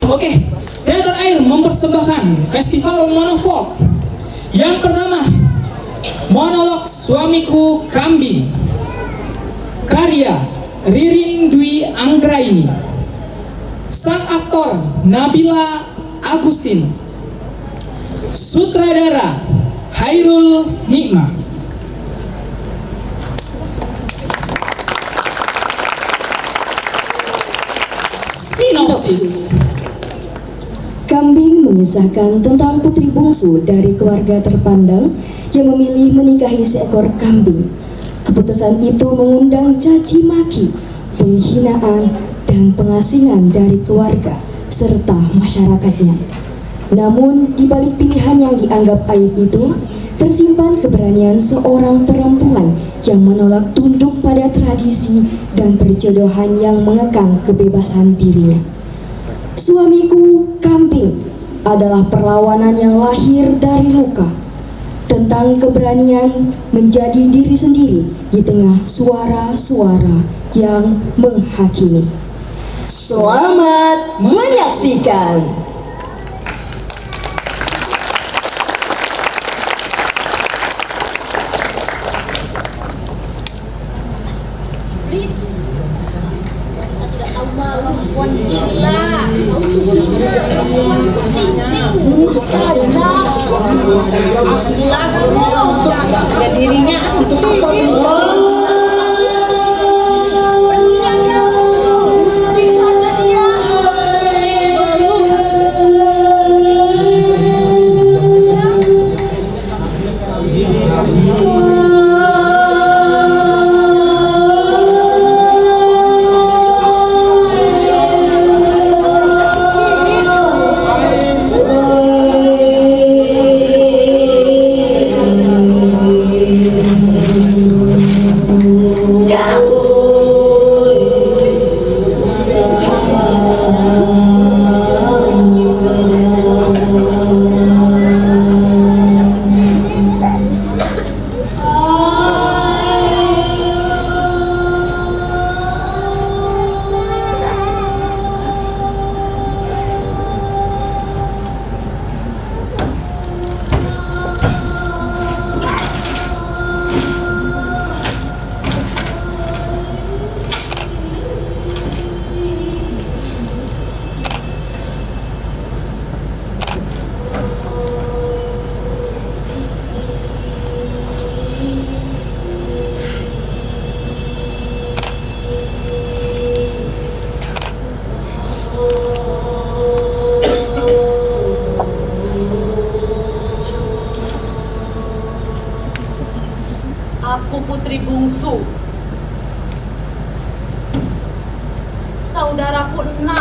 Oke, Teater Air mempersembahkan Festival Monofolk. Yang pertama, monolog Suamiku Kambing, karya Ririn Dwi Anggraini. Sang aktor Nabila Agustin, sutradara Hairul Nikma. Sinopsis. Kambing mengisahkan tentang putri bungsu dari keluarga terpandang yang memilih menikahi seekor kambing. Keputusan itu mengundang caci maki, penghinaan, dan pengasingan dari keluarga serta masyarakatnya. Namun, di balik pilihan yang dianggap aib itu, tersimpan keberanian seorang perempuan yang menolak tunduk pada tradisi dan perjodohan yang mengekang kebebasan dirinya. Suamiku Kambing adalah perlawanan yang lahir dari luka, tentang keberanian menjadi diri sendiri di tengah suara-suara yang menghakimi. Selamat menyaksikan. Aku putri bungsu. Saudaraku 6.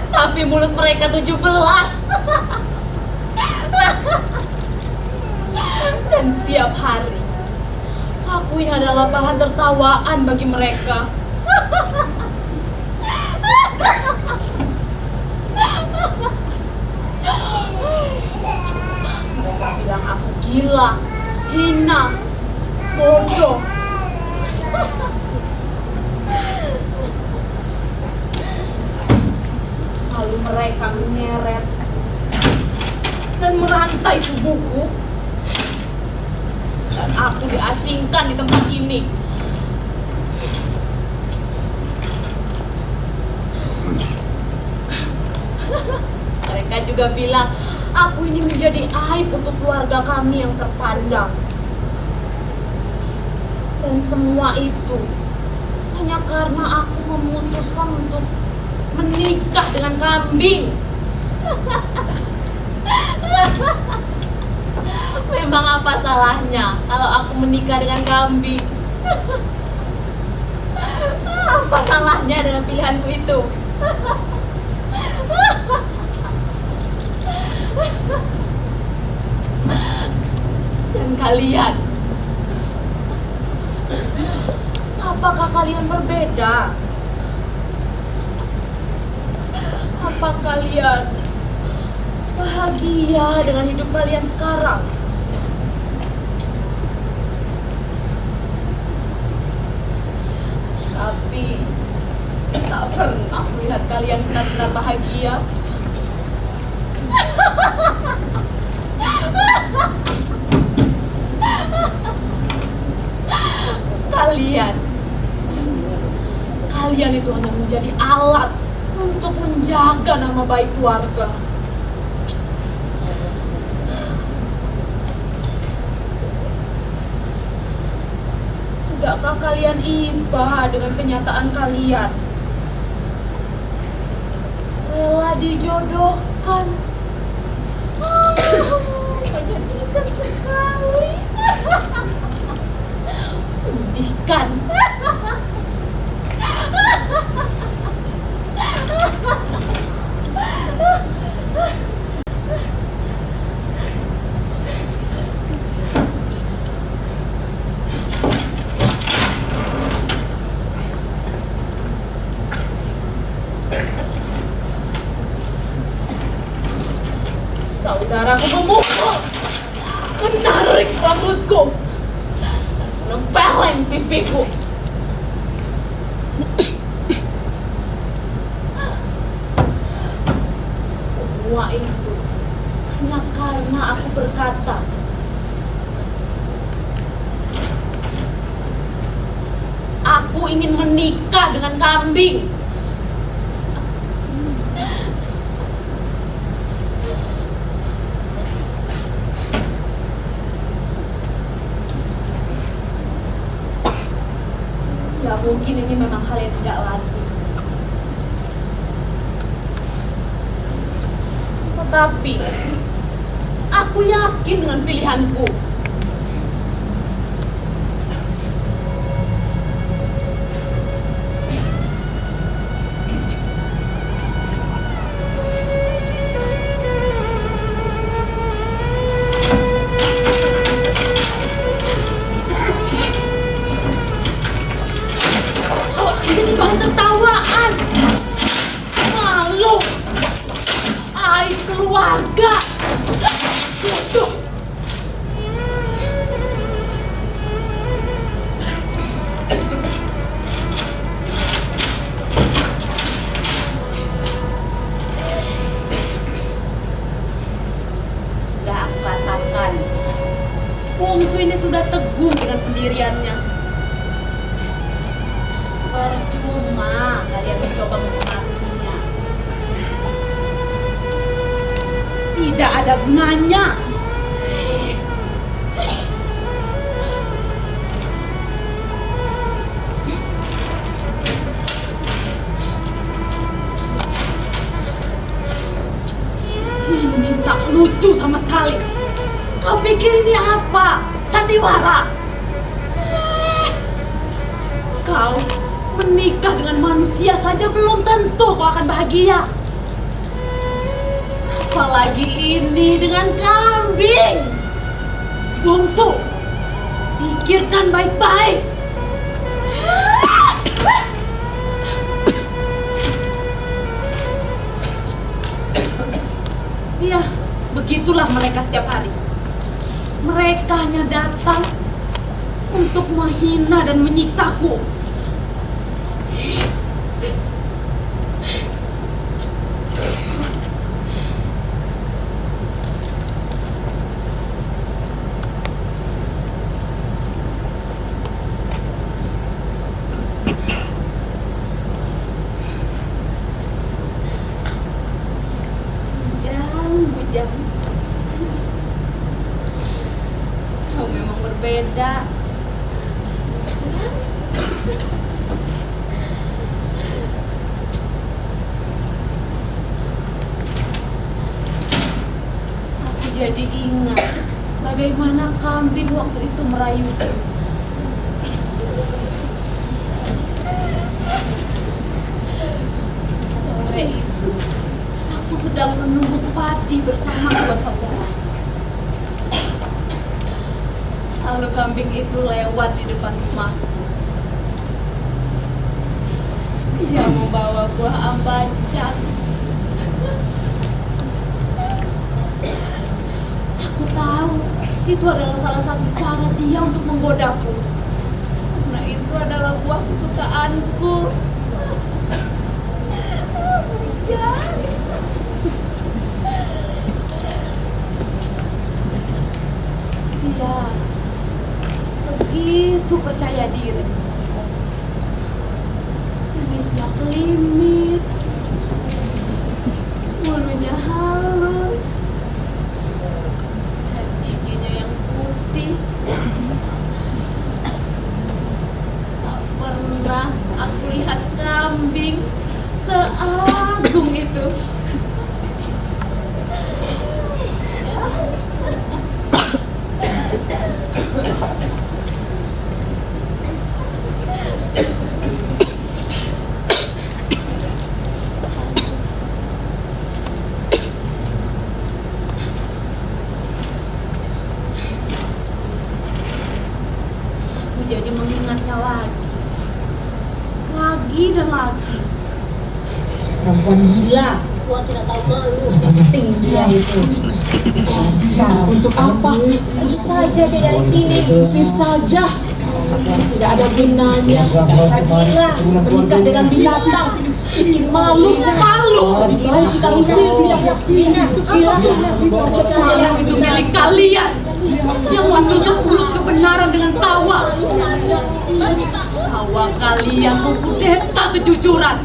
Tapi mulut mereka 17. Dan setiap hari aku ini adalah bahan tertawaan bagi mereka. Mereka bilang aku gila, hina, bodoh. Lalu mereka menyeret dan merantai tubuhku, dan aku diasingkan di tempat ini. Mereka juga bilang aku ini menjadi aib untuk keluarga kami yang terpandang. Dan semua itu hanya karena aku memutuskan untuk menikah dengan kambing. Memang apa salahnya kalau aku menikah dengan kambing? Apa salahnya dengan pilihanku itu? Dan kalian, apakah kalian berbeda? Apa kalian bahagia dengan hidup kalian sekarang? Tapi Tak pernah melihat kalian benar-benar bahagia. Kalian itu hanya menjadi alat untuk menjaga nama baik keluarga. Tidakkah kalian iba dengan kenyataan kalian? Rela dijodohkan. Menyedihkan sekali. Menyedihkan. Saudaraku memukul, menarik rambutku, menempeleng pipiku. Semua itu hanya karena aku berkata, aku ingin menikah dengan kambing. Ya mungkin ini memang hal yang tidak lazim. Tetapi aku yakin dengan pilihanku. Jadi bahan tertawaan, malu, aib keluarga, bodoh. Sudah aku katakan, Bungsu ini sudah teguh dengan pendiriannya. Percuma kalian mencoba mempengaruhinya. Tidak ada gunanya. Ini tak lucu sama sekali. Kau pikir ini apa? Sandiwara? Kau menikah dengan manusia saja belum tentu kau akan bahagia. Apalagi ini dengan kambing. Bungsu, pikirkan baik-baik. Iya, begitulah mereka setiap hari. Mereka hanya datang untuk menghina dan menyiksaku. Bujang, kau memang berbeda. Aku jadi ingat bagaimana kambing waktu itu merayuku. Sore itu aku sedang menunggu padi bersama dua saudara. Lalu kambing itu lewat di depan rumahku. Dia membawa buah ambacang. Aku tahu itu adalah salah satu cara dia untuk menggodaku. Karena itu adalah buah kesukaanku. sirih. Kumisnya klimis, bulunya halus, dan giginya yang putih. Tak pernah aku lihat kambing seagung itu. Aku jadi mengingatnya lagi dan lagi. Perempuan gila. Gua tidak tahu malu. Penting dia itu. Dasar. Untuk apa? Usir saja dia dari sini. Usir saja. Tidak ada gunanya. Dasar gila. Menikah dengan binatang bikin malu. Lebih baik kita usir dia. Untuk gila. Sekarang itu milik kalian yang menutup mulut kebenaran dengan tawa. Tawa kalian mengkudeta kejujuran.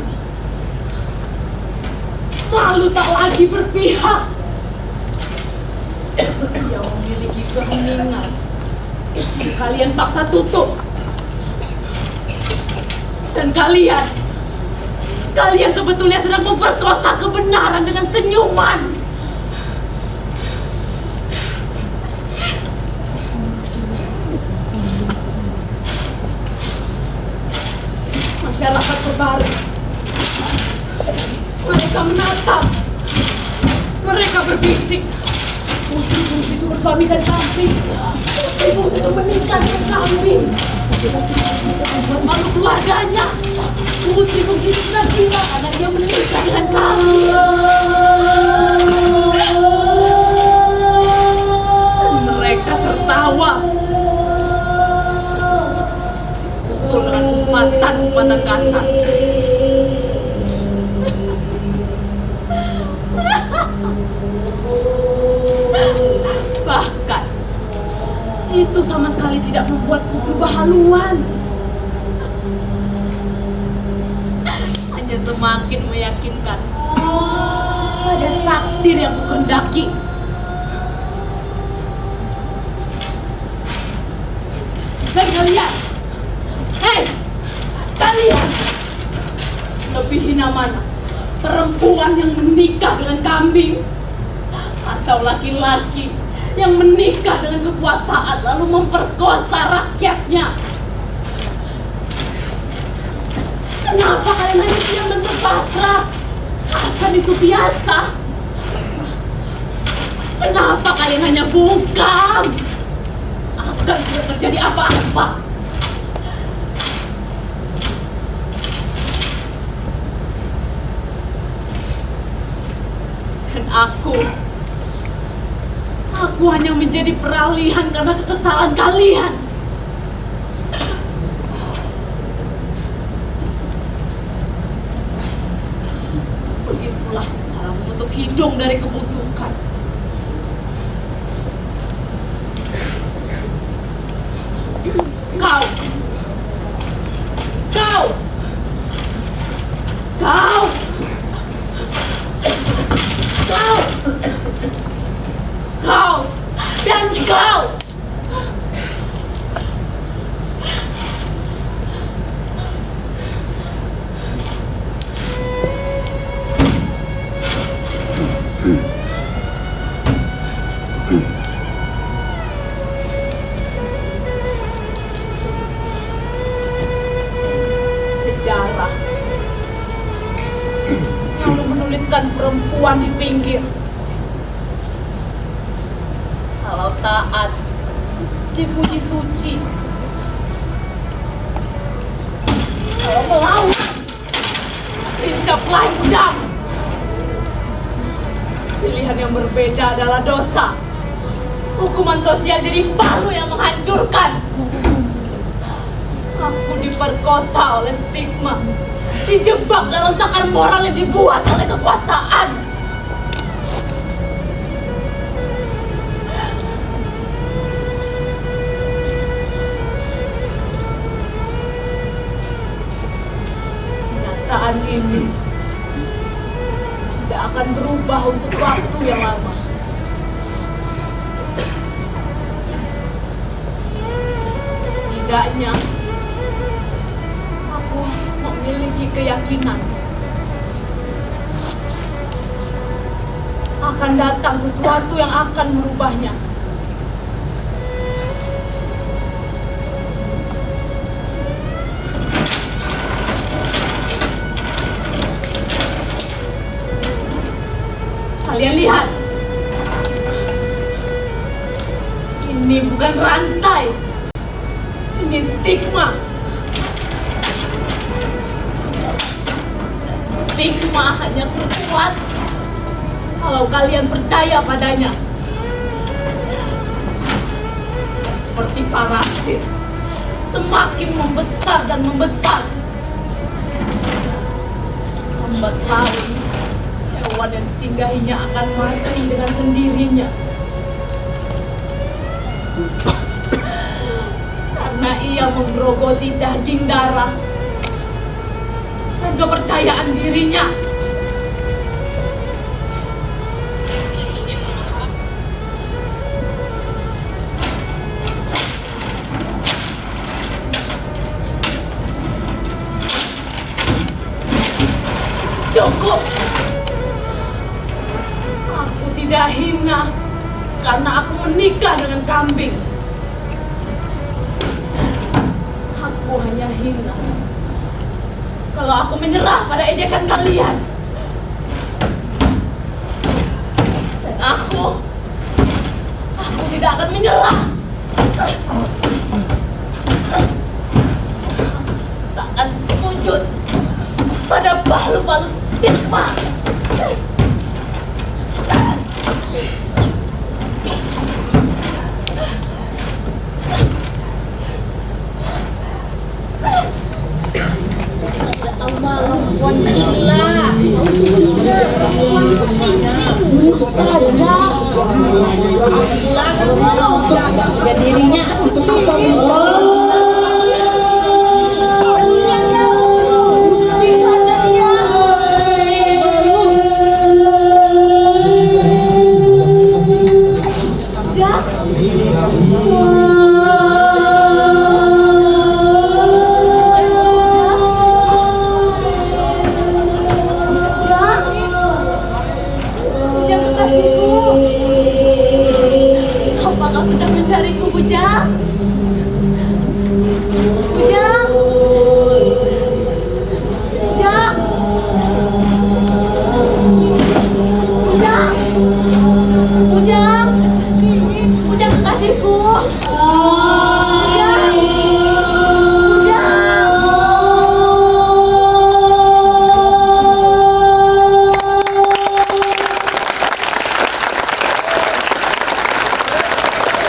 Malu tak lagi berpihak. Yang memiliki keheningan kalian paksa tutup. Dan kalian sebetulnya sedang memperkosa kebenaran dengan senyuman. Masyarakat berbaris. Mereka menatap. Mereka berbisik. Putri bungsu itu bersuamikan kambing. Putri bungsu itu menikah dengan kambing. Buat malu keluarganya. Putri bungsu itu sudah gila karena dia menikah dengan kambing. Dan mereka tertawa. Disusul dengan umatan kasar. Bahkan itu sama sekali tidak membuatku berubah haluan. Hanya semakin meyakinkan pada takdir yang kukehendaki. Dan kalian, kalian lebih hina mana? Perempuan yang menikah dengan kambing atau laki-laki yang menikah dengan kekuasaan lalu memperkosa rakyatnya? Kenapa kalian hanya diam dan berpasrah? Seakan itu biasa. Kenapa kalian hanya bungkam? Seakan tidak terjadi apa-apa. Dan aku hanya menjadi peralihan karena kekesalan kalian. Begitulah cara menutup hidung dari kebusukan. Kau dan kau. Sejarah selalu menuliskan perempuan di pinggir. Kalau taat dipuji suci, kalau melawan dicap lancang. Pilihan yang berbeda adalah dosa. Hukuman sosial jadi palu yang menghancurkan. Aku diperkosa oleh stigma, dijebak dalam sakar moral yang dibuat oleh kekuasaan. kenyataan ini tidak akan berubah untuk waktu yang lama. Setidaknya aku memiliki keyakinan akan datang sesuatu yang akan merubahnya. Kalian lihat, ini bukan rantai, ini stigma. Stigma hanya kuat kalau kalian percaya padanya. Seperti parasit, semakin membesar dan membesar. Lambat laun, hewan yang disinggahinya akan mati dengan sendirinya. Karena ia menggerogoti daging darah dan kepercayaan dirinya. Cukup. Aku tidak hina karena aku menikah dengan kambing. Aku hanya hina kalau aku menyerah pada ejekan kalian. Dan aku tidak akan menyerah. Tak akan wujud pada palu-palu stigma. Tidak tahu malu, perempuan gila. Kau tidak perempuan sinting. Dulu saja. Gila kamu. Jaga dirinya. Untuk apa? Usir saja dia. Apakah sudah mencariku, Bujang? Bujang?